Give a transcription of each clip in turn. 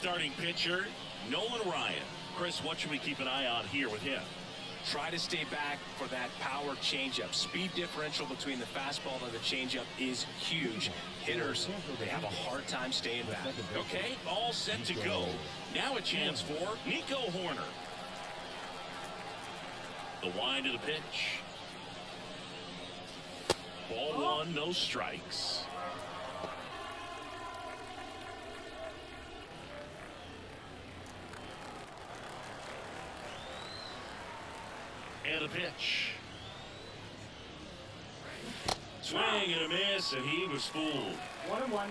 starting pitcher, Nolan Ryan. Chris, what should we keep an eye on here with him? Try to stay back for that power changeup. Speed differential between the fastball and the changeup is huge. Hitters, they have a hard time staying back. Okay, all set to go. Now a chance for Nico Horner. The wind of the pitch. Ball one, no strikes. And a pitch. Swing and a miss, and he was fooled. 1-1.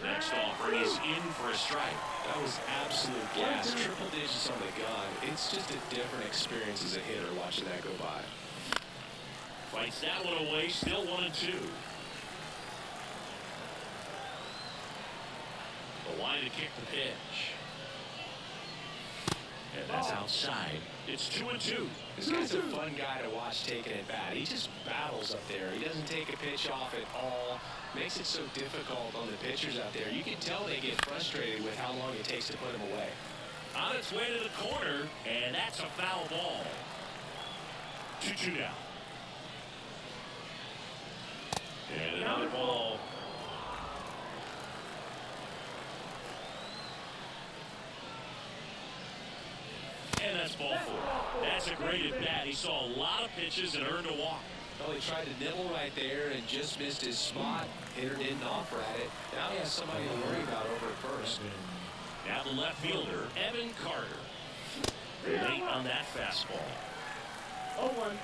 Next offer is in for a strike. That was absolute gas. Triple digits on the gun. It's just a different experience as a hitter watching that go by. Fights that one away, still 1-2. The line to kick the pitch. And that's outside. It's 2-2. This guy's a fun guy to watch taking it bat. He just battles up there. He doesn't take a pitch off at all. Makes it so difficult on the pitchers out there. You can tell they get frustrated with how long it takes to put him away. On its way to the corner, and that's a foul ball. 2-2 now. And another ball. And that's ball four. That's a great at bat. He saw a lot of pitches and earned a walk. Well, he tried to nibble right there and just missed his spot. Hitter didn't offer at it. Now he has somebody to worry about over at first. Now the left fielder, Evan Carter. Late on that fastball. 0-1.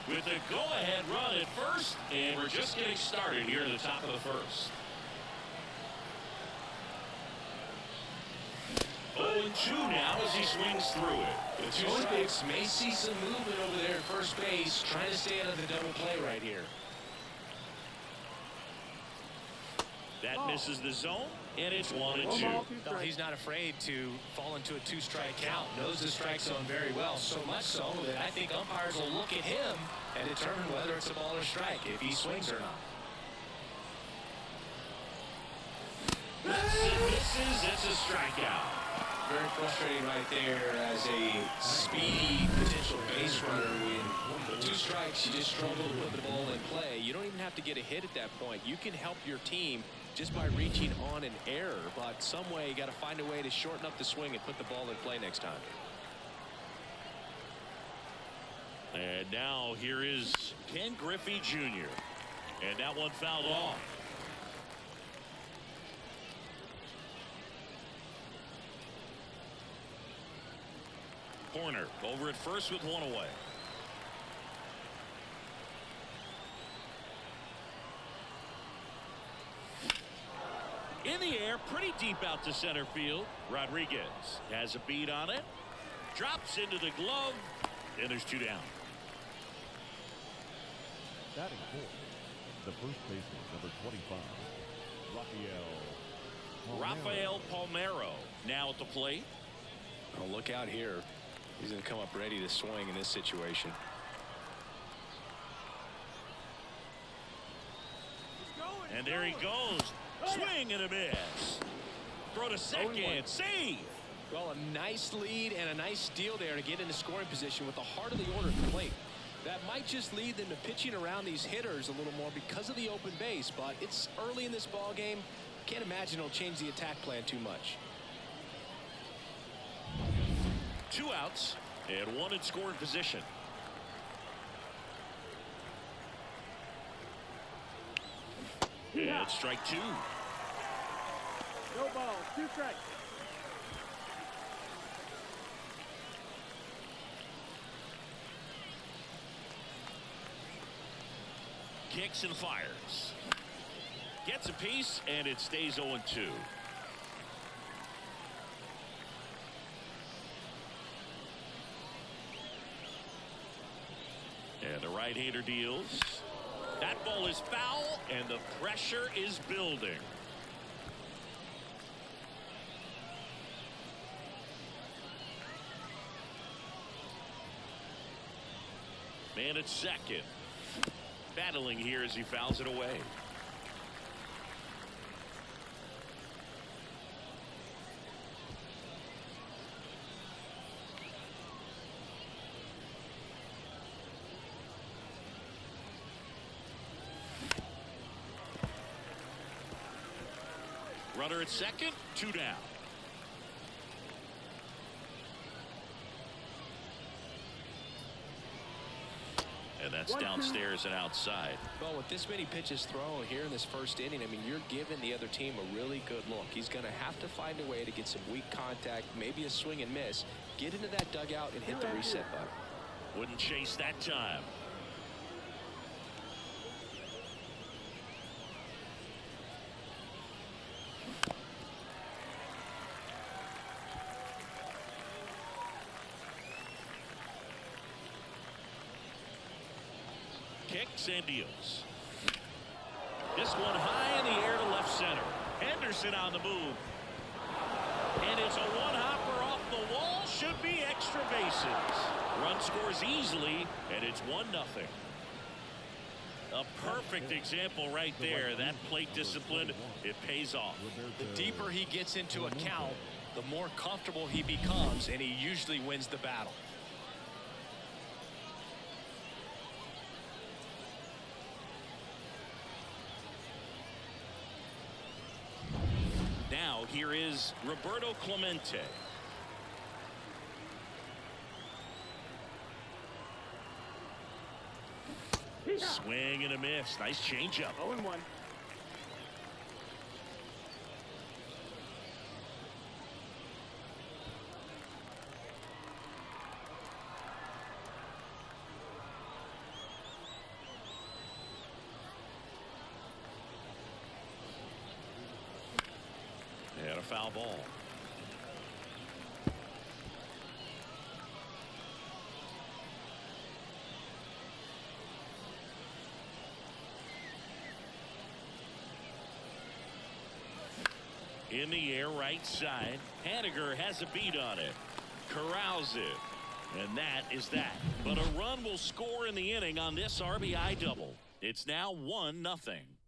With a go-ahead run at first, and we're just getting started here in the top of the first. 0-2 now as he swings through it. The two strikes may see some movement over there at first base, trying to stay out of the double play right here. That misses the zone, and it's 1-2. No, he's not afraid to fall into a two-strike count. Knows the strike zone very well, so much so that I think umpires will look at him and determine whether it's a ball or strike, if he swings or not. Misses, it's a strikeout. Very frustrating right there as a speedy potential base runner. With two strikes, you just struggle to put the ball in play. You don't even have to get a hit at that point. You can help your team just by reaching on an error, but some way you got to find a way to shorten up the swing and put the ball in play next time. And now here is Ken Griffey Jr. And that one fouled off. Horner over at first with one away. In the air, pretty deep out to center field. Rodriguez has a beat on it. Drops into the glove, and there's two down. Batting fourth, the first baseman, number 25, Rafael Palmeiro now at the plate. Oh, look out here. He's going to come up ready to swing in this situation. And there he goes. Swing and a miss. Throw to second. Save. Well, a nice lead and a nice steal there to get into scoring position with the heart of the order at the plate. That might just lead them to pitching around these hitters a little more because of the open base, but it's early in this ball game. Can't imagine it'll change the attack plan too much. 2 outs and 1 in scoring position. And strike 2. No ball, 2 strikes. Kicks and fires. Gets a piece, and it stays 0-2. And the right-hander deals. That ball is foul, and the pressure is building. Man at second. Battling here as he fouls it away. Runner at second, 2 down. And that's downstairs and outside. Well, with this many pitches thrown here in this first inning, I mean, you're giving the other team a really good look. He's going to have to find a way to get some weak contact, maybe a swing and miss, get into that dugout and hit the reset button. Wouldn't chase that time. Kicks and deals. This one high in the air to left center. Henderson on the move. And it's a one-hopper off the wall. Should be extra bases. Run scores easily, and it's 1-0. A perfect example right there. That plate discipline, it pays off. The deeper he gets into a count, the more comfortable he becomes, and he usually wins the battle. Now here is Roberto Clemente. Swing and a miss. Nice changeup. 0-1. And a foul ball. In the air, right side. Haniger has a beat on it. Corrals it. And that is that. But a run will score in the inning on this RBI double. It's now 1-0.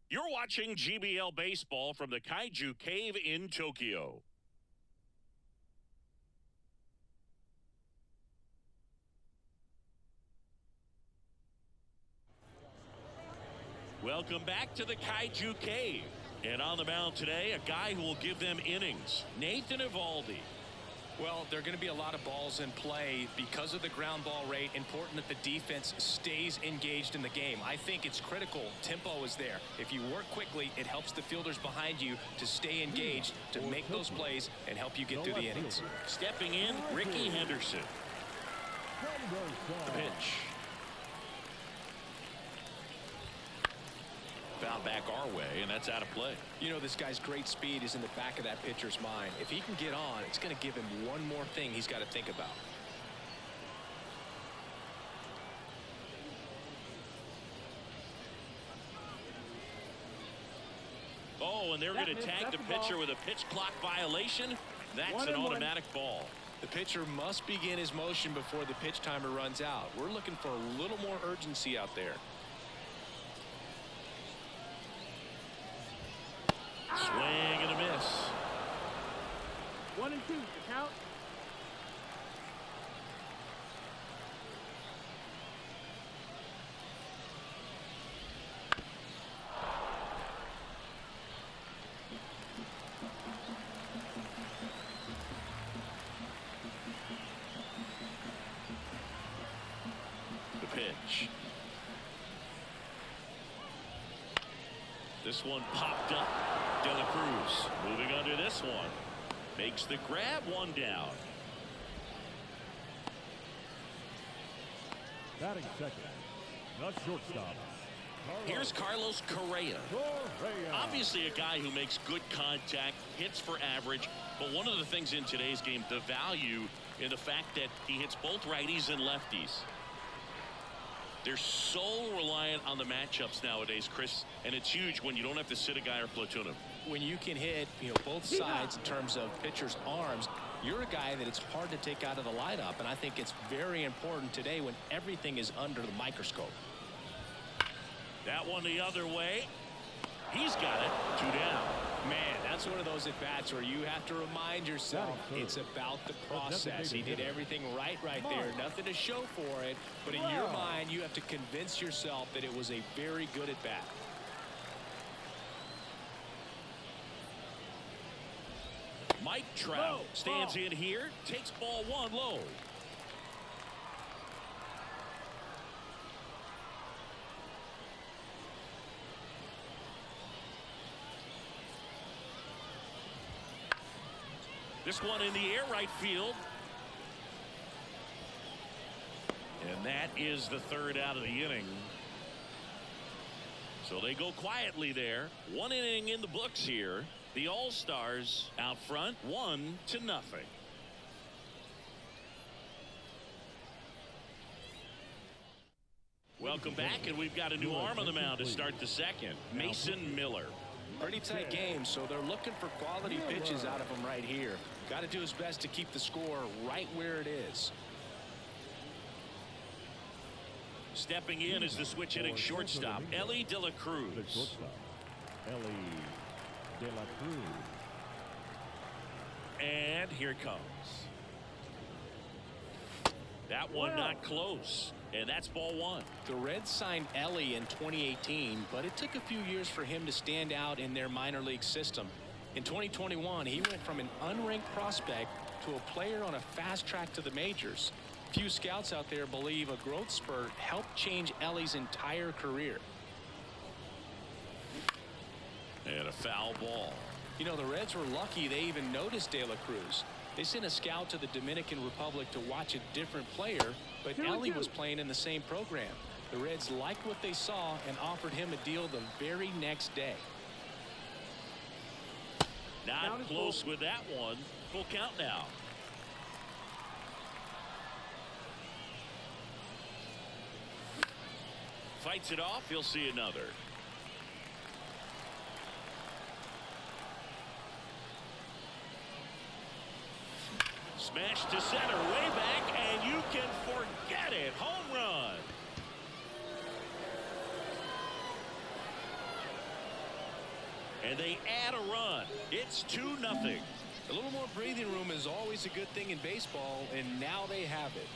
You're watching GBL Baseball from the Kaiju Cave in Tokyo. Welcome back to the Kaiju Cave. And on the mound today, a guy who will give them innings, Nathan Eovaldi. Well, there are going to be a lot of balls in play because of the ground ball rate. Important that the defense stays engaged in the game. I think it's critical. Tempo is there. If you work quickly, it helps the fielders behind you to stay engaged, to make those plays, and help you get through the innings. Stepping in, Ricky Henderson. The pitch. Foul back our way, and that's out of play. You know, this guy's great speed is in the back of that pitcher's mind. If he can get on, it's going to give him one more thing he's got to think about. Oh, and they're going to tag the pitcher with a pitch clock violation. That's an automatic ball. The pitcher must begin his motion before the pitch timer runs out. We're looking for a little more urgency out there. Swing and a miss. 1-2 to count. The pitch. This one popped up. De La Cruz moving under this one. Makes the grab, 1 down. Batting second, the shortstop. Here's Carlos Correa. Obviously a guy who makes good contact, hits for average, but one of the things in today's game, the value in the fact that he hits both righties and lefties. They're so reliant on the matchups nowadays, Chris, and it's huge when you don't have to sit a guy or platoon him. When you can hit, both sides in terms of pitchers' arms, You're a guy that it's hard to take out of the lineup, and I think it's very important today when everything is under the microscope. That one the other way. He's got it. 2 down. Man, that's one of those at-bats where you have to remind yourself it's about the process. He did everything right there. Nothing to show for it, but in your mind, you have to convince yourself that it was a very good at-bat. Mike Trout stands in here, takes ball 1 low. This one in the air, right field. And that is the 3rd out of the inning. So they go quietly there. 1 inning in the books here. The All-Stars out front, 1-0. Welcome back, and we've got a new arm on the mound to start the 2nd. Mason Miller. Pretty tight game, so they're looking for quality pitches out of him right here. Got to do his best to keep the score right where it is. Stepping in is the switch hitting shortstop, Ellie De La Cruz. Ellie De La Cruz. And here it comes. That one not close. And that's ball 1. The Reds signed Ellie in 2018, but it took a few years for him to stand out in their minor league system. In 2021, he went from an unranked prospect to a player on a fast track to the majors. Few scouts out there believe a growth spurt helped change Ellie's entire career. And a foul ball. You know, the Reds were lucky they even noticed De La Cruz. They sent a scout to the Dominican Republic to watch a different player, but Ellie was playing in the same program. The Reds liked what they saw and offered him a deal the very next day. Not close with that one. Full count now. Fights it off. He'll see another. Smash to center, way back, and you can forget it. Home run. And they add a run. It's 2-0. A little more breathing room is always a good thing in baseball, and now they have it.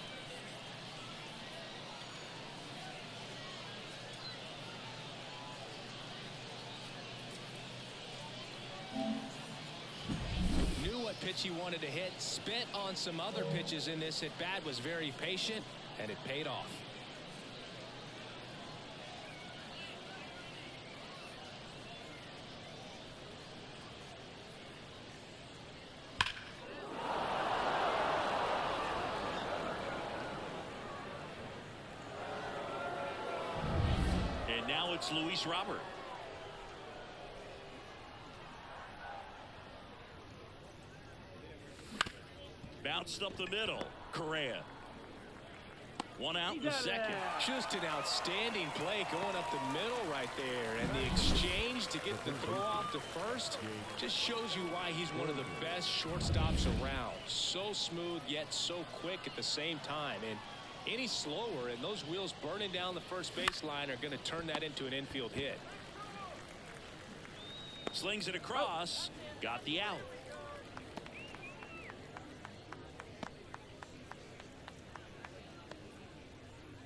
Pitch he wanted to hit, spent on some other pitches in this at bat, was very patient, and it paid off. And now it's Luis Robert. Bounced up the middle. Correa. 1 out in the 2nd. Just an outstanding play going up the middle right there. And the exchange to get the throw off to first just shows you why he's one of the best shortstops around. So smooth yet so quick at the same time. And any slower and those wheels burning down the first baseline are going to turn that into an infield hit. Slings it across. Got the out.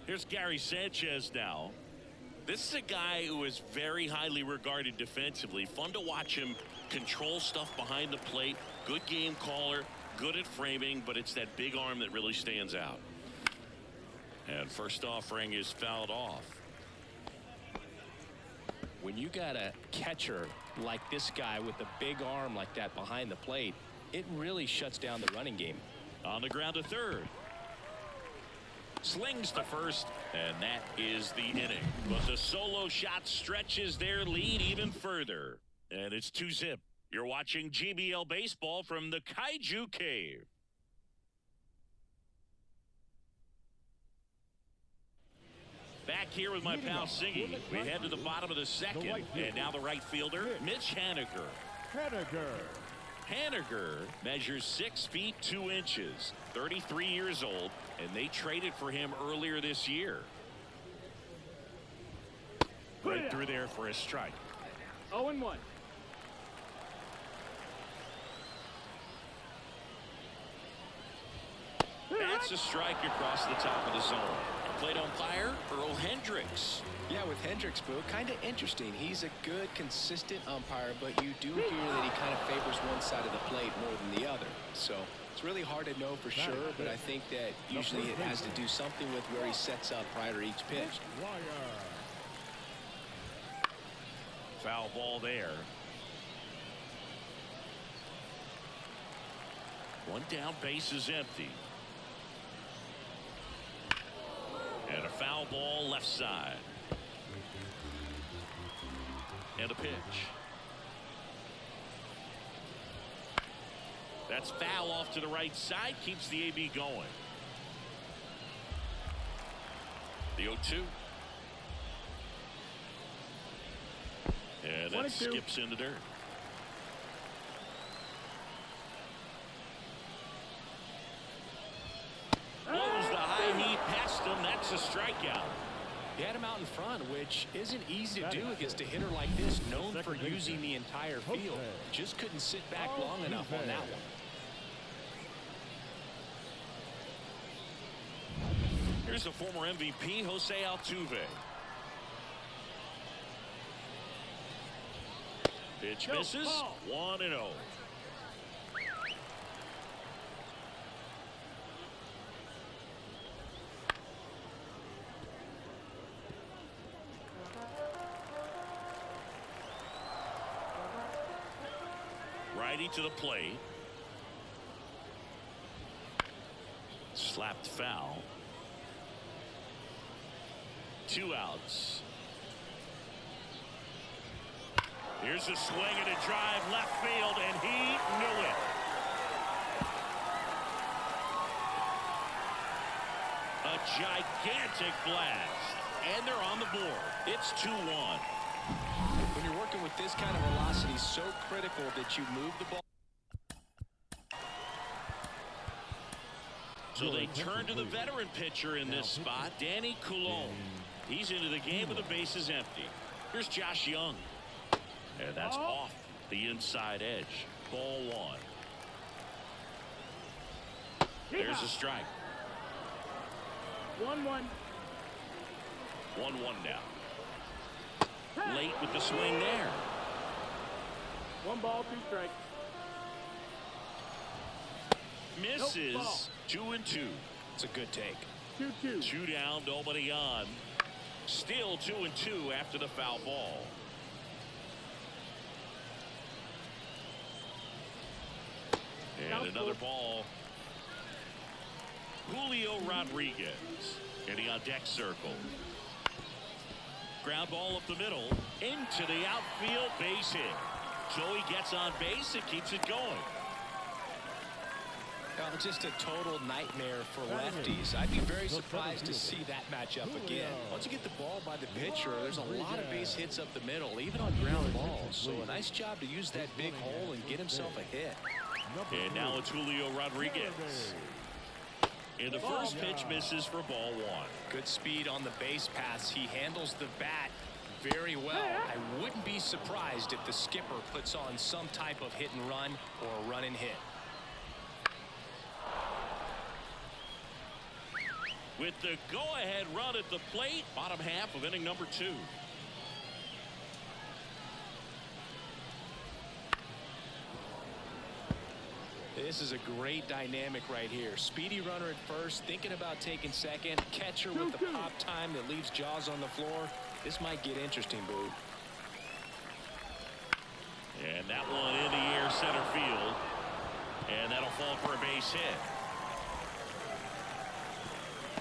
Here's Gary Sanchez now. This is a guy who is very highly regarded defensively. Fun to watch him control stuff behind the plate. Good game caller, good at framing, but it's that big arm that really stands out. And first offering is fouled off. When you got a catcher like this guy with a big arm like that behind the plate, it really shuts down the running game. On the ground to third. Slings to first, and that is the inning. But the solo shot stretches their lead even further. And it's 2-0. You're watching GBL Baseball from the Kaiju Cave. Back here with my pal Singy. We head to the bottom of the 2nd. And now the right fielder, Mitch Haniger. Haniger measures 6 feet 2 inches, 33 years old, and they traded for him earlier this year. Right through there for a strike. 0-1. That's a strike across the top of the zone. Plate umpire Earl Hendricks. Yeah, with Hendricks, Boo, kind of interesting. He's a good, consistent umpire, but you do hear that he kind of favors one side of the plate more than the other. So it's really hard to know for sure, but I think that usually it has to do something with where he sets up prior to each pitch. Foul ball there. One down, base is empty. And a foul ball left side. And a pitch. That's foul off to the right side. Keeps the AB going. The 0-2. And that 22. skips in the dirt. Blows the high heat past him. That's a strikeout. He had him out in front, which isn't easy to do against a hitter like this, known for using the entire field. Just couldn't sit back long enough on that one. Here's the former MVP, Jose Altuve. Pitch misses. 1-0. Righty to the plate. Slapped foul. 2 outs. Here's a swing and a drive left field, and he knew it. A gigantic blast, and they're on the board. It's 2-1. When you're working with this kind of velocity, so critical that you move the ball. So they turn to the veteran pitcher in this spot, Danny Coulombe. He's into the game with the bases empty. Here's Josh Young. And that's off the inside edge. Ball 1. There's a strike. 1-1. 1-1 now. Late with the swing there. 1 ball, 2 strikes. Misses. 2-2. It's a good take. 2-2. 2 down, nobody on. Still 2-2 after the foul ball. And another ball. Julio Rodriguez getting on deck circle. Ground ball up the middle into the outfield, base hit. So he gets on base and keeps it going. Just a total nightmare for lefties. I'd be very surprised to see that matchup again. Once you get the ball by the pitcher, there's a lot of base hits up the middle, even on ground balls. So a nice job to use that big hole and get himself a hit. And now it's Julio Rodriguez. And the first pitch misses for ball 1. Good speed on the base paths. He handles the bat very well. I wouldn't be surprised if the skipper puts on some type of hit and run or a run and hit. With the go-ahead run at the plate, bottom half of inning number 2. This is a great dynamic right here. Speedy runner at first, thinking about taking second. Catcher with the pop time that leaves Jaws on the floor. This might get interesting, Boo. And that one in the air center field. And that'll fall for a base hit.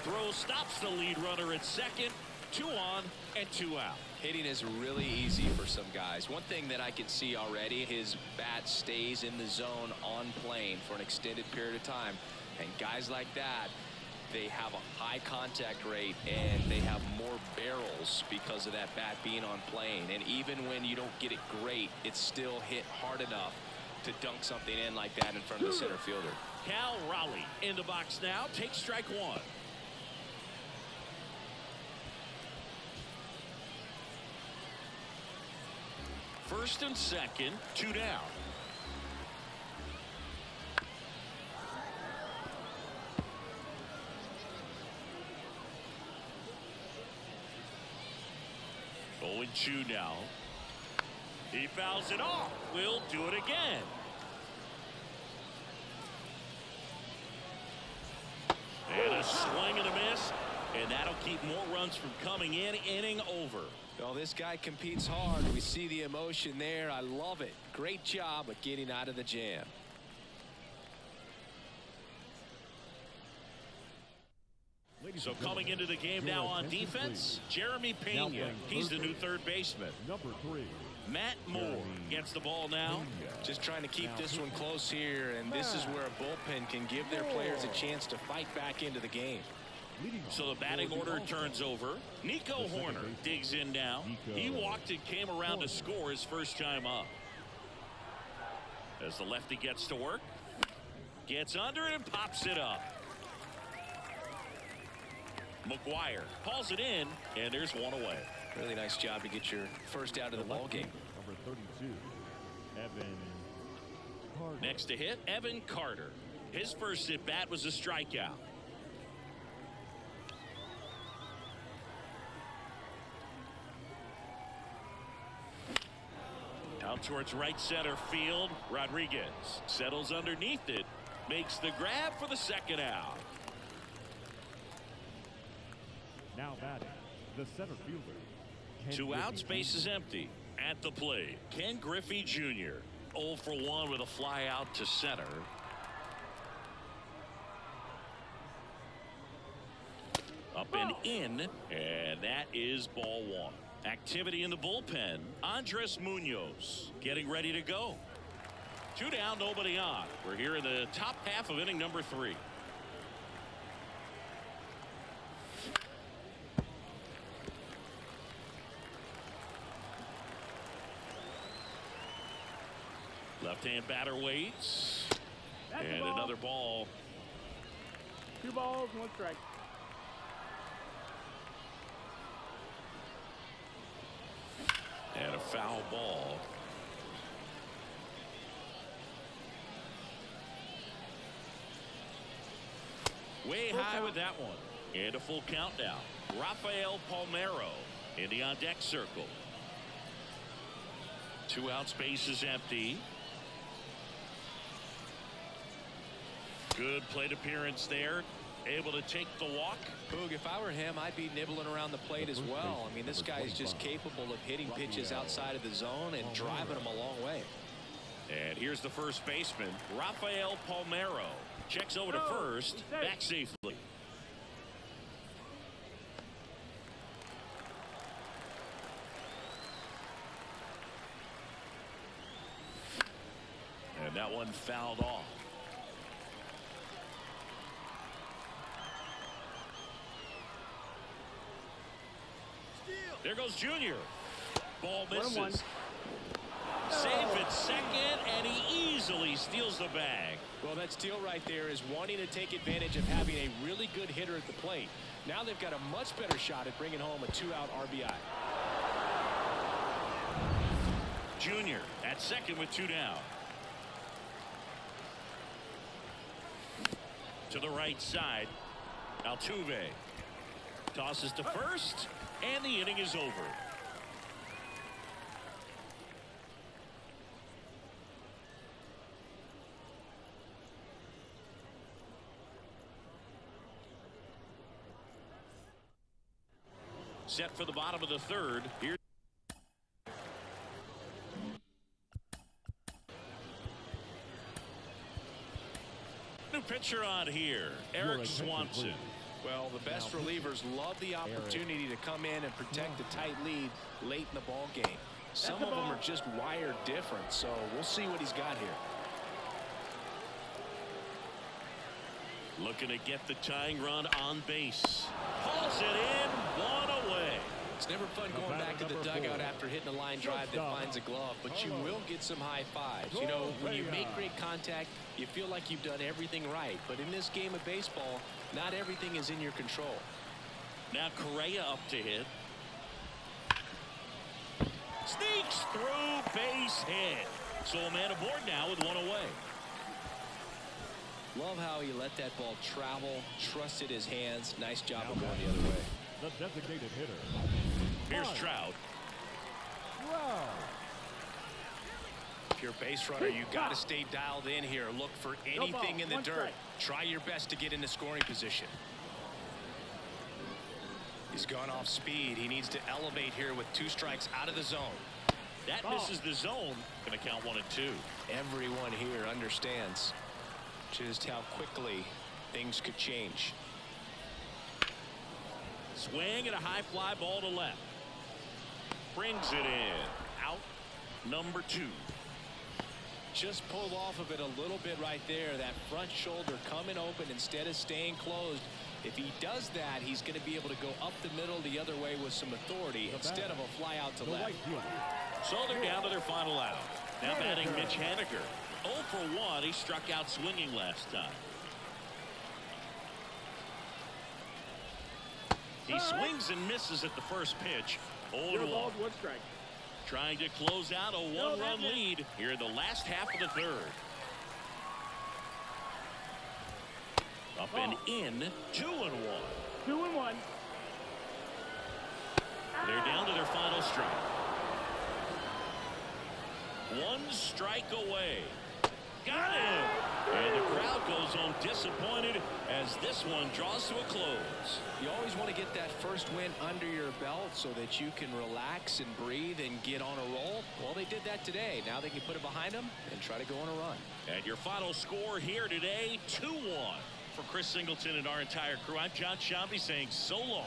Throw stops the lead runner at second. 2 on and 2 out. Hitting is really easy for some guys. One thing that I can see already, his bat stays in the zone on plane for an extended period of time. And guys like that, they have a high contact rate and they have more barrels because of that bat being on plane. And even when you don't get it great, it's still hit hard enough to dunk something in like that in front of the center fielder. Cal Raleigh in the box now. Takes strike one. First and second, 2 down. Oh, and 2 now. He fouls it off. We'll do it again. And a swing and a miss. And that'll keep more runs from coming in. Inning over. Well, this guy competes hard. We see the emotion there. I love it. Great job at getting out of the jam. So coming into the game now on defense, Jeremy Pena. He's the new third baseman. Number 3. Matt Moore gets the ball now. Just trying to keep this one close here, and this is where a bullpen can give their players a chance to fight back into the game. So the batting order turns over. Nico Horner digs in now. He walked and came around to score his first time up. As the lefty gets to work, gets under it and pops it up. McGuire hauls it in, and there's one away. Really nice job to get your first out of the ball game. Number 32, Evan Carter. Next to hit, Evan Carter. His first at bat was a strikeout. Out towards right center field. Rodriguez settles underneath it. Makes the grab for the second out. Now batting, the center fielder. Ken 2 Griffey outs, base is empty. At the plate, Ken Griffey Jr. 0 for 1 with a fly out to center. Up and in, and that is ball 1. Activity in the bullpen. Andres Munoz getting ready to go. 2 down, nobody on. We're here in the top half of inning number 3. Left-hand batter waits. And another ball. 2 balls, 1 strike. And a foul ball. Way high with that one. And a full count now. Rafael Palmeiro in the on-deck circle. 2 outs, base is empty. Good plate appearance there. Able to take the walk. Boog, if I were him, I'd be nibbling around the plate as well. I mean, this guy is just capable of hitting pitches outside of the zone and driving them a long way. And here's the first baseman, Rafael Palmeiro. Checks over to first, back safely. And that one fouled off. There goes Junior. Ball misses. Save at second, and he easily steals the bag. Well, that steal right there is wanting to take advantage of having a really good hitter at the plate. Now they've got a much better shot at bringing home a 2-out RBI. Junior at second with 2 down. To the right side, Altuve tosses to first, and the inning is over. Set for the bottom of the 3rd. Here. New pitcher on here, Eric Swanson. Well, the best relievers love the opportunity to come in and protect a tight lead late in the ball game. Some of them are just wired different, so we'll see what he's got here. Looking to get the tying run on base. Hauls it in, 1 away. It's It's never fun going back to the dugout after hitting a line drive that finds a glove, but you will get some high fives. You know, when you make great contact, you feel like you've done everything right. But in this game of baseball, not everything is in your control. Now Correa up to hit. Sneaks through, base hit. So a man aboard now with one away. Love how he let that ball travel, trusted his hands. Nice job of going the other way. The designated hitter. Here's Trout. Wow. If you're a base runner, you got to stay dialed in here. Look for anything in the dirt. Try your best to get into scoring position. He's gone off speed. He needs to elevate here with 2 strikes out of the zone. That misses the zone. Going to count 1 and 2. Everyone here understands just how quickly things could change. Swing and a high fly ball to left. Brings it in. Out number 2. Just pulled off of it a little bit right there. That front shoulder coming open instead of staying closed. If he does that, he's going to be able to go up the middle the other way with some authority instead of a fly out to left. So they're down to their final out. Now batting Mitch Haniger. 0 for 1. He struck out swinging last time. He swings and misses at the first pitch. 0 1. Trying to close out a 1-run lead here in the last half of the 3rd. Up and in. 2 and 1. 2 and 1. They're down to their final strike. 1 strike away. Got him! And the crowd goes home disappointed as this one draws to a close. You always want to get that first win under your belt so that you can relax and breathe and get on a roll. Well, they did that today. Now they can put it behind them and try to go on a run. And your final score here today, 2-1. For Chris Singleton and our entire crew, I'm John Shambi saying so long.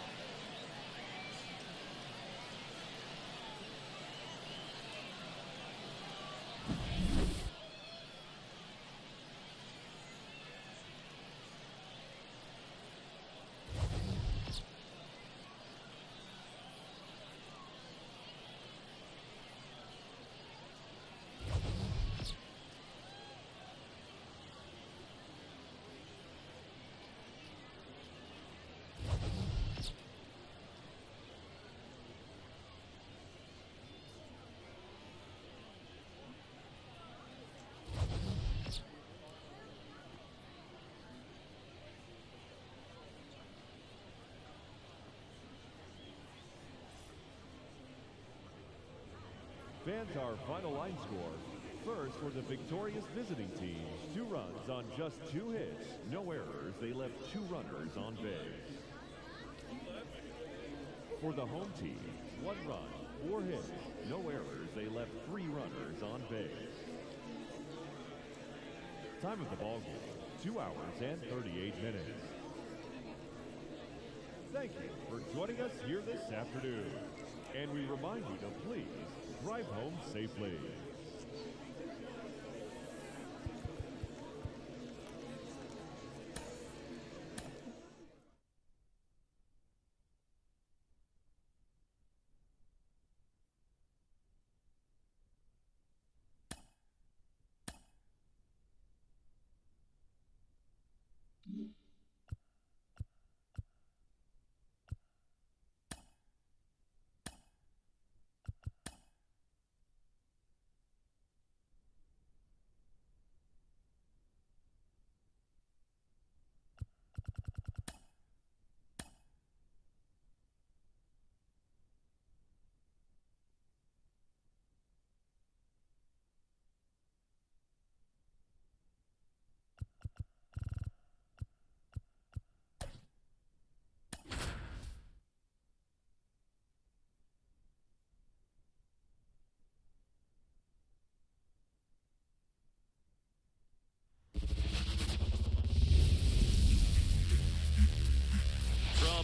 Fans, our final line score. First, for the victorious visiting team, 2 runs on just 2 hits. No errors. They left 2 runners on base. For the home team, 1 run, 4 hits. No errors. They left 3 runners on base. Time of the ball game, 2 hours and 38 minutes. Thank you for joining us here this afternoon. And we remind you to please drive home safely.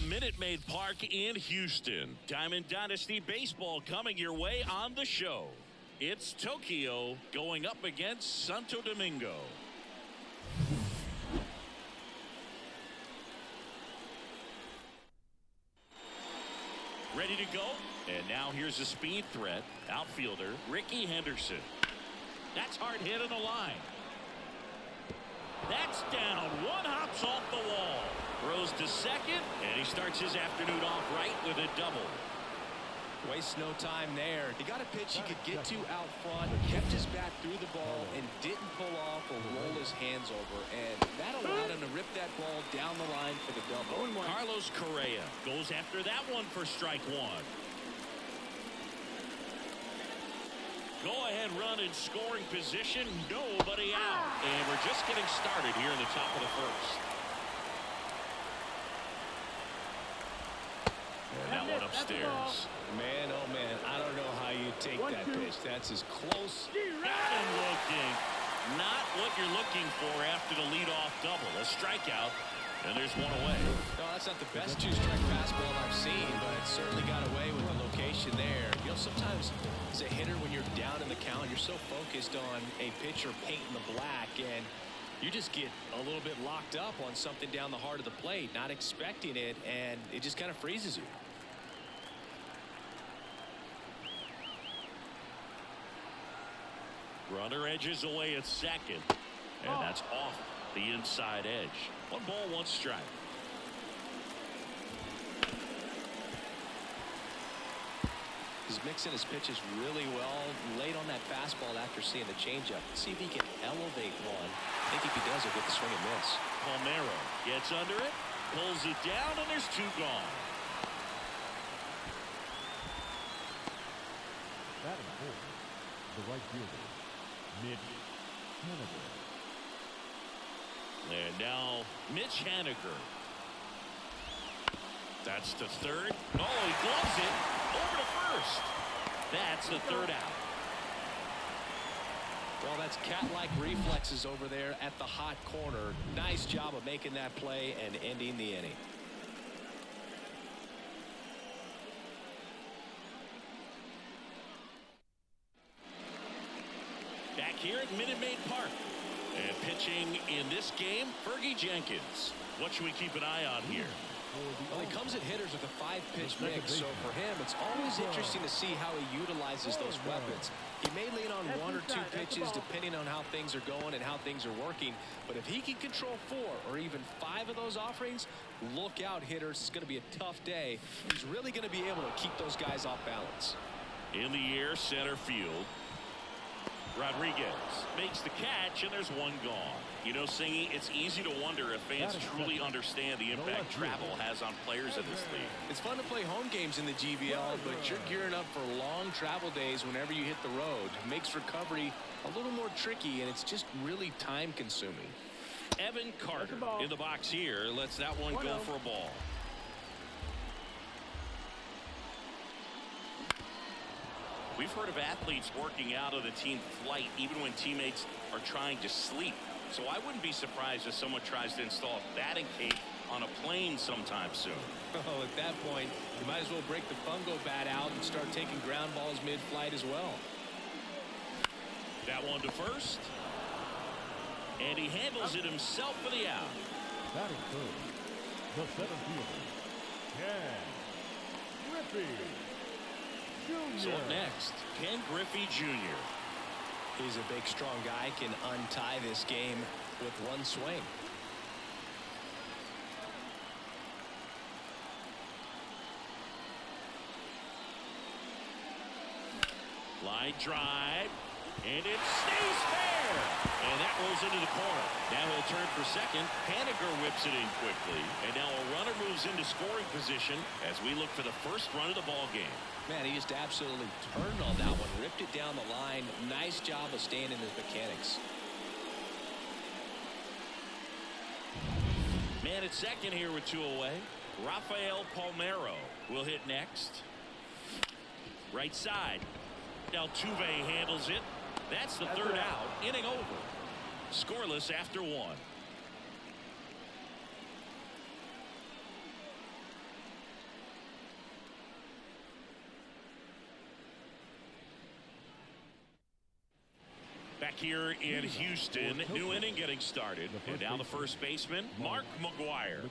Minute Maid Park in Houston. Diamond Dynasty Baseball coming your way on the show. It's Tokyo going up against Santo Domingo. Ready to go. And now here's a speed threat. Outfielder Ricky Henderson. That's hard hit on the line. That's down. One hops off the wall. Throws to second. And he starts his afternoon off right with a double. Wastes no time there. He got a pitch he could get to out front, kept his bat through the ball, and didn't pull off or roll his hands over. And that allowed him to rip that ball down the line for the double. Carlos Correa goes after that one for strike one. Go ahead run in scoring position. Nobody out. And we're just getting started here in the top of the first. And that one upstairs. Man, oh man, I don't know how you take that pitch. That's as close. Got him looking. Not what you're looking for after the leadoff double. A strikeout, and there's one away. No, that's not the best two-strike fastball I've seen, but it certainly got away with the location there. You know, sometimes as a hitter, when you're down in the count, you're so focused on a pitcher painting the black, and you just get a little bit locked up on something down the heart of the plate, not expecting it, and it just kind of freezes you. Runner edges away at second, and that's off the inside edge. 1 ball, 1 strike. He's mixing his pitches really well, late on that fastball after seeing the changeup. See if he can elevate one. I think if he does, he'll get the swing and miss. Palmeiro gets under it, pulls it down, and there's 2 gone. Batting fourth, the right fielder, Mitch Haniger. And now Mitch Haniger. That's the third. Oh, he gloves it over to first. That's the third out. Well, that's cat-like reflexes over there at the hot corner. Nice job of making that play and ending the inning. Back here at Minute Maid Park. And pitching in this game, Fergie Jenkins. What should we keep an eye on here? Well, he comes at hitters with a 5-pitch mix, so for him, it's always interesting to see how he utilizes those weapons. He may lean on 1 or 2 pitches depending on how things are going and how things are working, but if he can control 4 or even 5 of those offerings, look out, hitters. It's going to be a tough day. He's really going to be able to keep those guys off balance. In the air, center field. Rodriguez makes the catch, and there's 1 gone. You know, Singy, it's easy to wonder if fans truly understand the impact travel has on players in this league. It's fun to play home games in the GBL, but you're gearing up for long travel days whenever you hit the road. It makes recovery a little more tricky, and it's just really time-consuming. Evan Carter in the box here lets that one go for a ball. We've heard of athletes working out of the team flight even when teammates are trying to sleep. So I wouldn't be surprised if someone tries to install a batting cage on a plane sometime soon. Oh, at that point, you might as well break the fungo bat out and start taking ground balls mid-flight as well. That one to first. And he handles it himself for the out. Batting third, the center fielder, Ken Griffey Jr. So up next, Ken Griffey Jr. He's a big, strong guy, can untie this game with 1 swing. Line drive, and it stays fair. And that rolls into the corner. Now he'll turn for second. Haniger whips it in quickly. And now a runner moves into scoring position as we look for the first run of the ball game. Man, he just absolutely turned on that one, ripped it down the line. Nice job of staying in his mechanics. Man at second here with 2 away. Rafael Palmeiro will hit next. Right side. Altuve handles it. That's the third out. Inning over. Scoreless after 1. Back here in Houston, new inning getting started. And now the first baseman, Mark McGwire.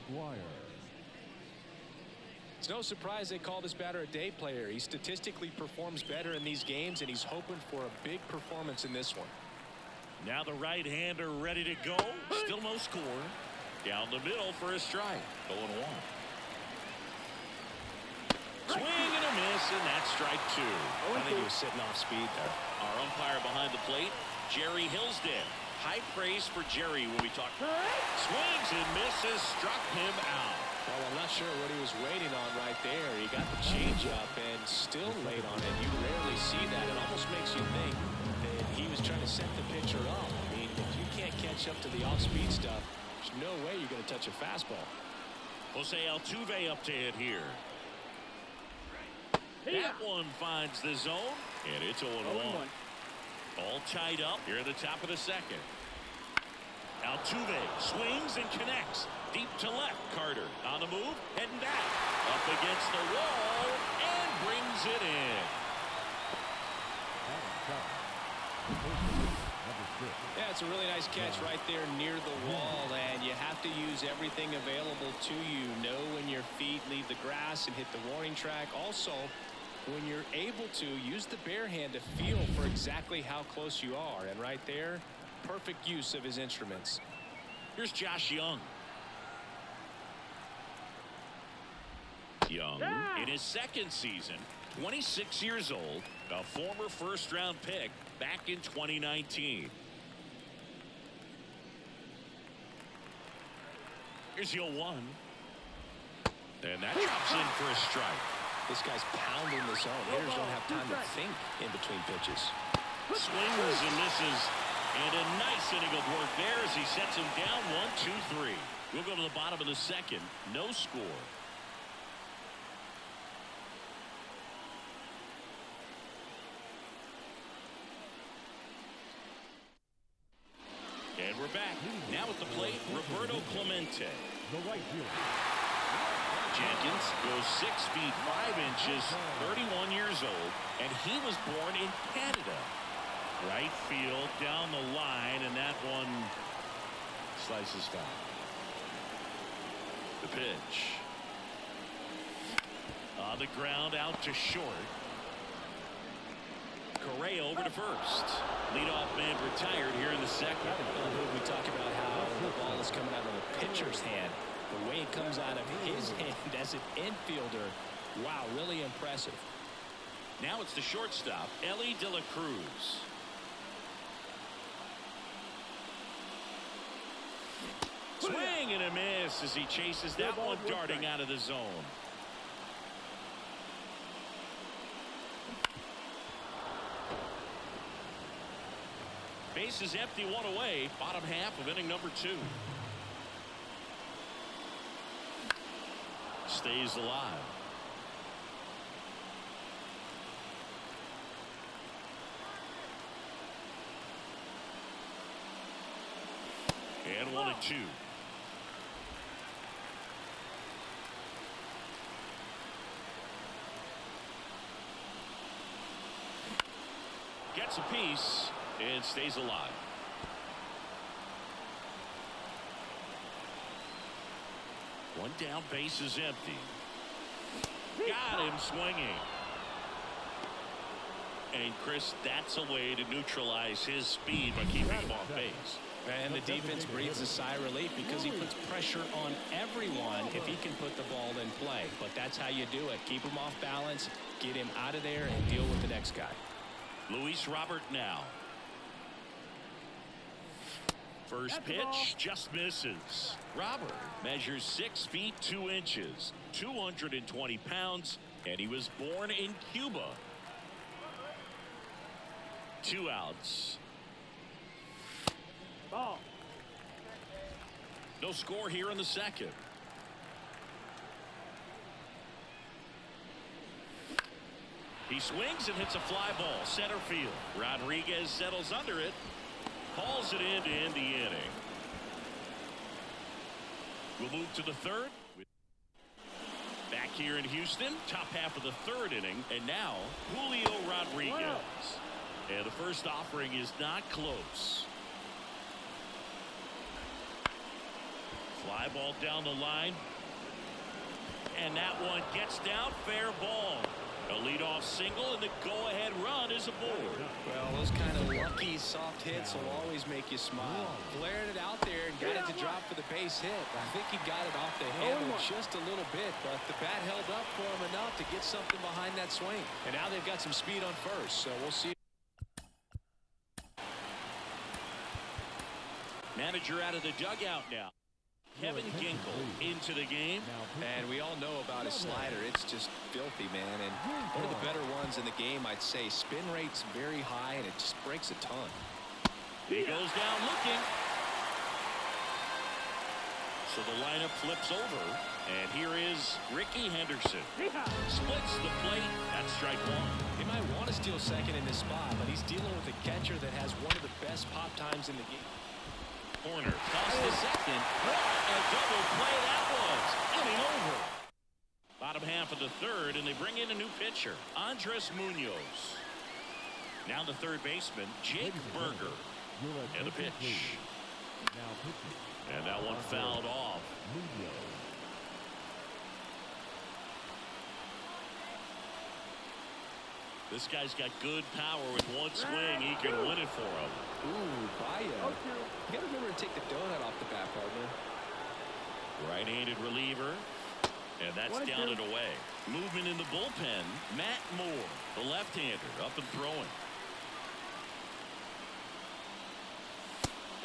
It's no surprise they call this batter a day player. He statistically performs better in these games, and he's hoping for a big performance in this one. Now the right-hander ready to go. Still no score. Down the middle for a strike. 0-1. Swing and a miss, and that's strike 2. I think he was sitting off speed there. Our umpire behind the plate, Jerry Hillsdale. High praise for Jerry when we talk. Swings and misses, struck him out. Well, I'm not sure what he was waiting on right there. He got the changeup and still laid on it. You rarely see that. It almost makes you think that he was trying to set the pitcher up. I mean, if you can't catch up to the off-speed stuff, there's no way you're going to touch a fastball. Jose Altuve up to hit here. That one finds the zone, and it's 0-1. All tied up here at the top of the second. Altuve swings and connects. Deep to left. Carter on the move, heading back. Up against the wall, and brings it in. Yeah, it's a really nice catch right there near the wall, and you have to use everything available to you. Know when your feet leave the grass and hit the warning track. Also, when you're able to, use the bare hand to feel for exactly how close you are. And right there, perfect use of his instruments. Here's Josh Young. Young in his second season, 26 years old, a former first-round pick back in 2019. Here's 0-1. And that drops in for a strike. This guy's pounding the zone. Hitters don't have time to think in between pitches. Swings and misses. And a nice inning of work there as he sets him down 1-2-3. We'll go to the bottom of the second. No score. And we're back. Now at the plate, Roberto Clemente. The right fielder. Jenkins goes 6 feet 5 inches, 31 years old, and he was born in Canada. Right field down the line, and that one slices foul. The pitch. On the ground, out to short. Correa over to first. Leadoff man retired here in the second. We talk about how the ball is coming out of the pitcher's hand. The way it comes out of his hand as an infielder, wow, really impressive. Now it's the shortstop, Ellie De La Cruz. Swing and a miss as he chases that one darting out of the zone. Base is empty, 1 away. Bottom half of inning number 2. Stays alive. And 1-2. Gets a piece and stays alive. One down, base is empty. Got him swinging. And Chris, that's a way to neutralize his speed by keeping him off base. And the defense breathes a sigh of relief because he puts pressure on everyone if he can put the ball in play. But that's how you do it. Keep him off balance, get him out of there, and deal with the next guy. Luis Robert now. First pitch just misses. Robert measures 6 feet 2 inches, 220 pounds, and he was born in Cuba. 2 outs. Ball. No score here in the second. He swings and hits a fly ball center field. Rodriguez settles under it. Hauls it in to end the inning. We'll move to the third. Back here in Houston, top half of the third inning, and now Julio Rodriguez. And the first offering is not close. Fly ball down the line. And that one gets down, fair ball. A leadoff single, and the go-ahead run is aboard. Well, those kind of lucky soft hits will always make you smile. Flared it out there and got it to drop for the base hit. I think he got it off the handle just a little bit, but the bat held up for him enough to get something behind that swing. And now they've got some speed on first, so we'll see. Manager out of the dugout now. Kevin Ginkel into the game. And we all know about his slider. It's just filthy, man. And one of the better ones in the game, I'd say. Spin rate's very high, and it just breaks a ton. He goes down looking. So the lineup flips over. And here is Ricky Henderson. Splits the plate at strike one. He might want to steal second in this spot, but he's dealing with a catcher that has one of the best pop times in the game. Corner, toss to second. What a double play that was. Inning over. Bottom half of the third, and they bring in a new pitcher, Andres Munoz. Now the third baseman, Jake Berger. And the pitch. And that one fouled off. This guy's got good power. With one swing, he can win it for him. Ooh, Baya. You got to remember to take the donut off the bat, partner. Right-handed reliever. And that's down and away. Movement in the bullpen. Matt Moore, the left-hander, up and throwing.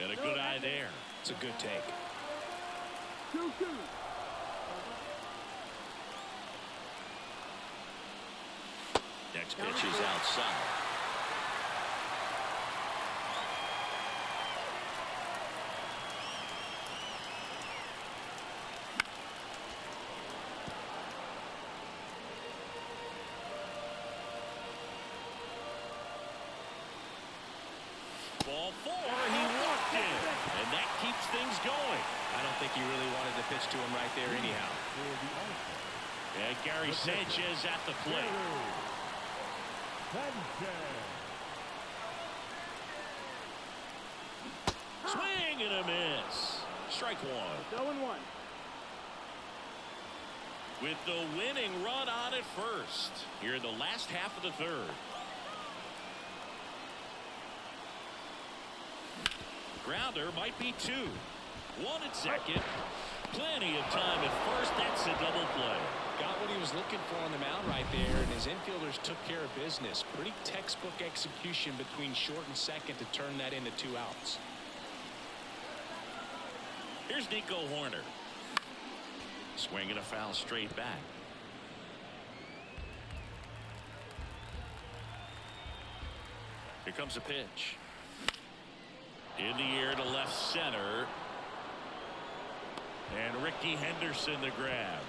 And a good eye there. It's a good take. 2-2. Next pitch is outside. Ball four, he walked in, and that keeps things going. I don't think he really wanted to pitch to him right there anyhow. And Gary Sanchez at the plate. Swing and a miss. Strike one. 0-1. With the winning run on at first. Here in the last half of the third. Grounder might be two. One at second. Plenty of time at first. That's a double play. Got what he was looking for on the mound right there, and his infielders took care of business. Pretty textbook execution between short and second to turn that into 2 outs. Here's Nico Horner. Swinging a foul straight back. Here comes a pitch. In the air to left center. And Ricky Henderson the grab.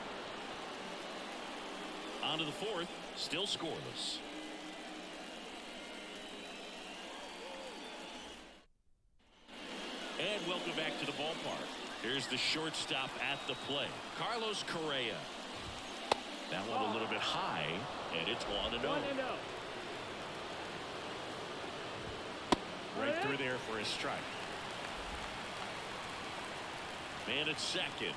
On to the fourth, still scoreless. And welcome back to the ballpark. Here's the shortstop at the plate, Carlos Correa. That one a little bit high, and it's 1-0. Right through there for his strike. Man at second.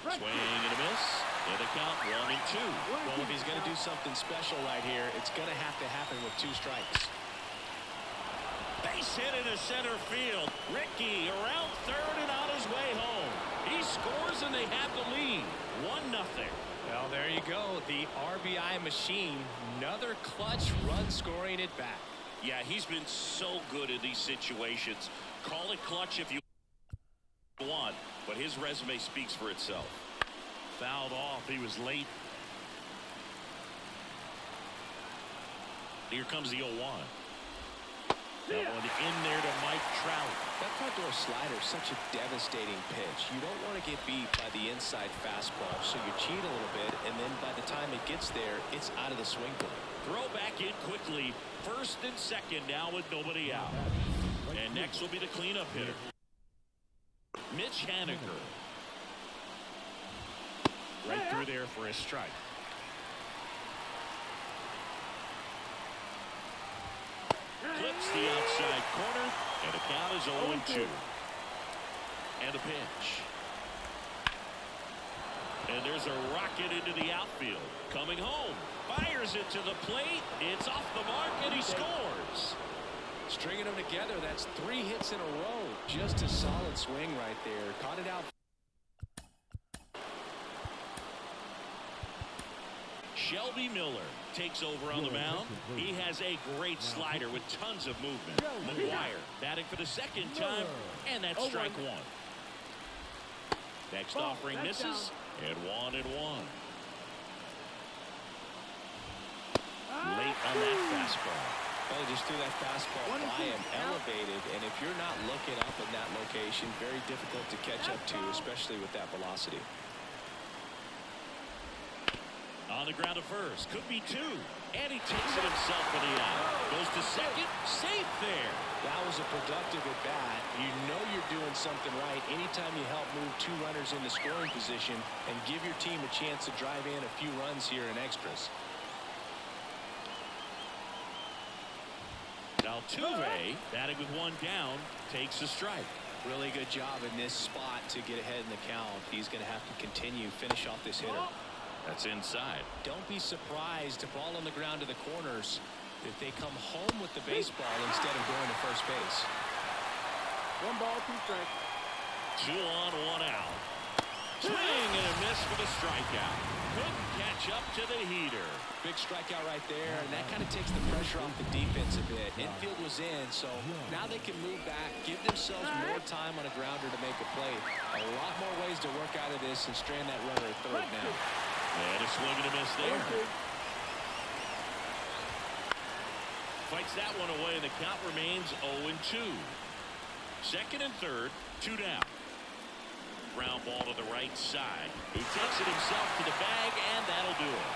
Swing and a miss. And the count 1-2. Well, if he's going to do something special right here, it's going to have to happen with 2 strikes. Base hit into center field. Ricky around third and on his way home. He scores and they have the lead. 1-0. Well, there you go. The RBI machine. Another clutch run scoring it back. Yeah, he's been so good in these situations. Call it clutch if you want, but his resume speaks for itself. Fouled off. He was late. Here comes the 0-1. That one in there to Mike Trout. That front door slider is such a devastating pitch. You don't want to get beat by the inside fastball, so you cheat a little bit, and then by the time it gets there, it's out of the swing plane. Throw back in quickly. First and second now with nobody out. And next will be the cleanup hitter, Mitch Haniger. Right through there for a strike. Clips the outside corner, and the count is 0-2. And a pitch. And there's a rocket into the outfield. Coming home. Fires it to the plate. It's off the mark, and he scores. Stringing them together, that's 3 hits in a row. Just a solid swing right there. Caught it out. Shelby Miller takes over on the mound. He has a great slider with tons of movement. McGuire batting for the second time, and that's strike one. Next offering misses, and 1-1. Late on that fastball. Well, just threw that fastball by him, elevated, and if you're not looking up in that location, very difficult to catch up to, especially with that velocity. On the ground to first, could be 2, and he takes it himself for the out. Goes to second, safe there. That was a productive at bat. You know you're doing something right anytime you help move 2 runners into scoring position and give your team a chance to drive in a few runs here in extras. Altuve, batting with 1 down, takes a strike. Really good job in this spot to get ahead in the count. He's going to have to continue, finish off this hitter. That's inside. Don't be surprised, a ball on the ground to the corners, if they come home with the baseball instead of going to first base. 1 ball, 2 strikes. 2 on, 1 out. Swing and a miss for the strikeout. Couldn't catch up to the heater. Big strikeout right there, and that kind of takes the pressure off the defense a bit. Infield was in, so now they can move back, give themselves more time on a grounder to make a play. A lot more ways to work out of this and strand that runner at third now. And a swing and a miss there. Fights that one away, and the count remains 0-2. Second and third, 2 down. Ground ball to the right side. He takes it himself to the bag, and that'll do it.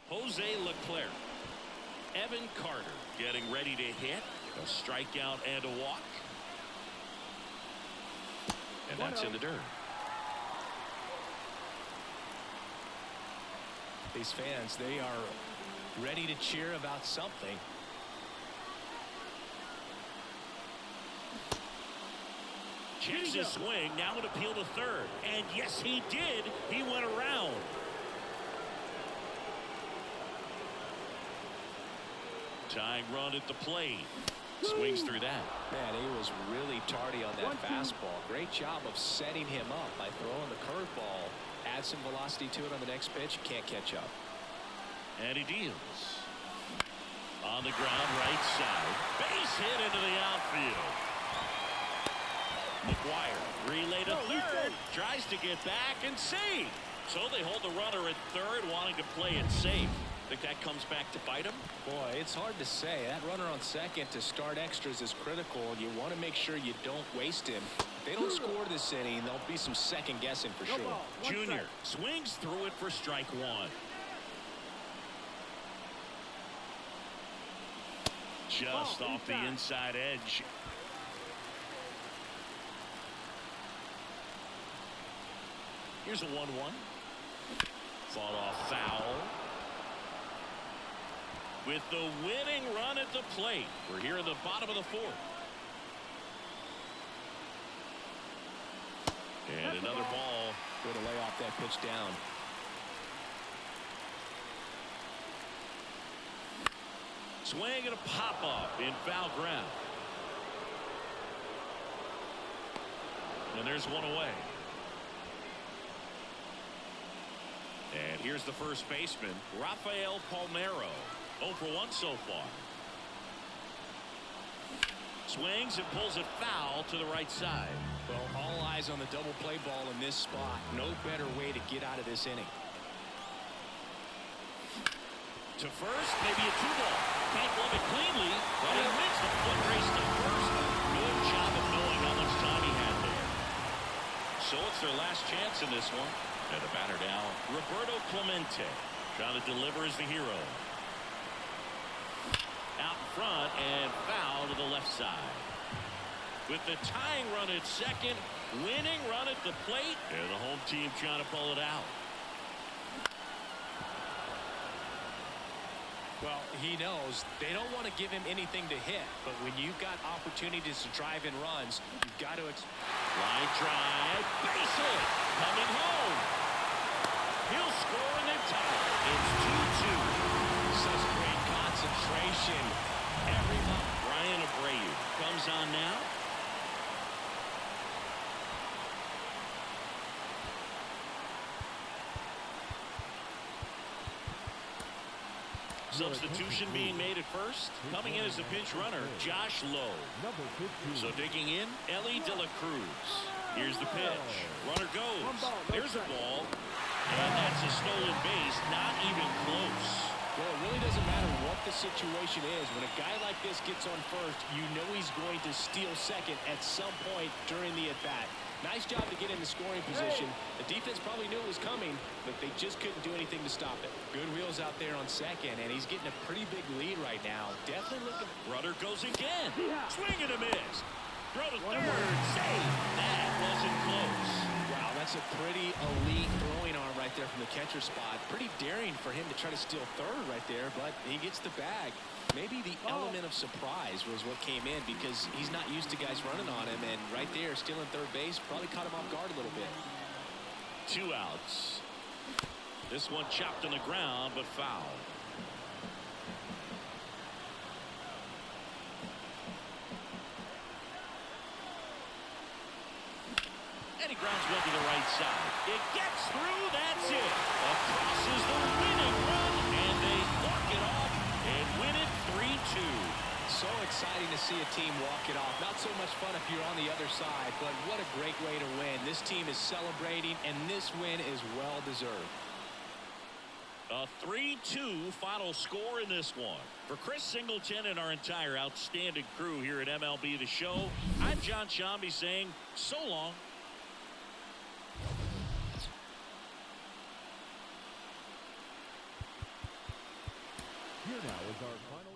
Jose Leclerc. Evan Carter getting ready to hit. A strikeout and a walk. And that's in the dirt. These fans, they are ready to cheer about something. Checks his swing, now an appeal to third. And yes, he did. He went around. Tying run at the plate. Swings through that. Man, he was really tardy on that fastball. Great job of setting him up by throwing the curveball. Add some velocity to it on the next pitch. Can't catch up. And he deals. On the ground, right side. Base hit into the outfield. McGuire, relay to third, tries to get back and save. So they hold the runner at third, wanting to play it safe. Think that comes back to bite him? Boy, it's hard to say. That runner on second to start extras is critical, and you want to make sure you don't waste him. If they don't score this inning, there'll be some second guessing for sure. Junior swings through it for strike 1. Just off the inside edge. Here's a 1-1. Fought off foul. With the winning run at the plate. We're here in the bottom of the 4th. And another ball. Way to lay off that pitch down. Swing and a pop-up in foul ground. And there's one away. And here's the first baseman, Rafael Palmeiro. 0 for 1 so far. Swings and pulls it foul to the right side. Well, all eyes on the double play ball in this spot. No better way to get out of this inning. To first, maybe a 2-ball. Can't glove it cleanly, but he wins the foot race to first. Good job of knowing how much time he had there. So it's their last chance in this one. And the batter now, Roberto Clemente. Trying to deliver as the hero. Out in front and foul to the left side. With the tying run at second, winning run at the plate, and the home team trying to pull it out. Well, he knows they don't want to give him anything to hit, but when you've got opportunities to drive in runs, you've got to. Line drive, base hit, coming home. He'll score and then tie. It's 2-2. Such great concentration. Every month. Ryan Abreu comes on now. Substitution being made at first. Coming in as the pinch runner, Josh Lowe. So digging in, Ellie De La Cruz. Here's the pitch. Runner goes. There's a ball. And that's a stolen base. Not even close. Well, it really doesn't matter what the situation is. When a guy like this gets on first, you know he's going to steal second at some point during the at-bat. Nice job to get in the scoring position. The defense probably knew it was coming, but they just couldn't do anything to stop it. Good wheels out there on second, and he's getting a pretty big lead right now. Definitely looking. Runner goes again. Swing and a miss. Throw to third. Save. That wasn't close. Wow, that's a pretty elite throwing arm right there from the catcher spot. Pretty daring for him to try to steal third right there, but he gets the bag. Maybe the element of surprise was what came in because he's not used to guys running on him, and right there, stealing third base, probably caught him off guard a little bit. 2 outs. This one chopped on the ground, but foul. And he grounds one to the right side. It gets through, that's it. Across is the winning run, and they walk it off and win it 3-2. So exciting to see a team walk it off. Not so much fun if you're on the other side, but what a great way to win. This team is celebrating, and this win is well deserved. A 3-2 final score in this one. For Chris Singleton and our entire outstanding crew here at MLB The Show, I'm John Shambi saying so long. Here now is our final